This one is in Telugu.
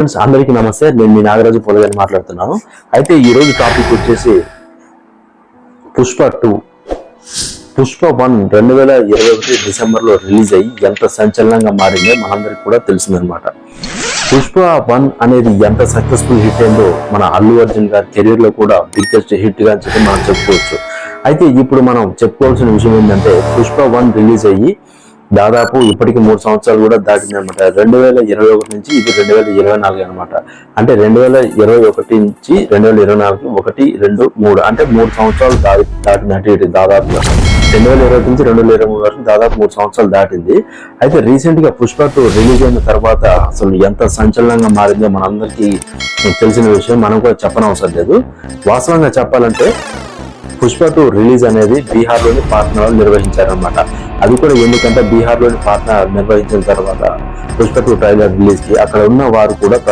ఫ్రెండ్స్ అందరికీ నమస్తే. నేను మీ నాగరాజు పొలగాని మాట్లాడుతున్నాను. అయితే ఈ రోజు టాపిక్ వచ్చేసి పుష్ప 2 పుష్ప 1 2021 డిసెంబర్లో రిలీజ్ అయ్యి ఎంత సంచలనంగా మారిందో మనందరికి కూడా తెలిసిందనమాట. పుష్ప 1 అనేది ఎంత సక్సెస్ఫుల్ హిట్ అయిందో మన అల్లు అర్జున్ గారి కెరీర్ లో కూడా బిగ్గెస్ట్ హిట్ గా చెప్పి మనం చెప్పుకోవచ్చు. అయితే ఇప్పుడు మనం చెప్పుకోవాల్సిన విషయం ఏంటంటే పుష్ప 1 రిలీజ్ అయ్యి దాదాపు ఇప్పటికి 3 సంవత్సరాలు కూడా దాటింది అనమాట. 2021 నుంచి ఇది 2024 అనమాట. అంటే 2021 నుంచి 2024 1, 2, 3 అంటే 3 సంవత్సరాలు దాటినట్టు దాదాపుగా 2020 నుంచి 2023 వరకు దాదాపు 3 సంవత్సరాలు దాటింది. అయితే రీసెంట్ గా పుష్ప 2 రిలీజ్ అయిన తర్వాత అసలు ఎంత సంచలనంగా మారిందో మనందరికీ తెలిసిన విషయం, మనం కూడా చెప్పనవసరం లేదు. వాస్తవంగా చెప్పాలంటే పుష్ప 2 రిలీజ్ అనేది బీహార్లోని పాట్నాలో నిర్వహించారనమాట. అది కూడా ఎందుకంటే బీహార్లోని పాట్నా నిర్వహించిన తర్వాత పుష్ప 2 ట్రైలర్ రిలీజ్ కి అక్కడ ఉన్న వారు కూడా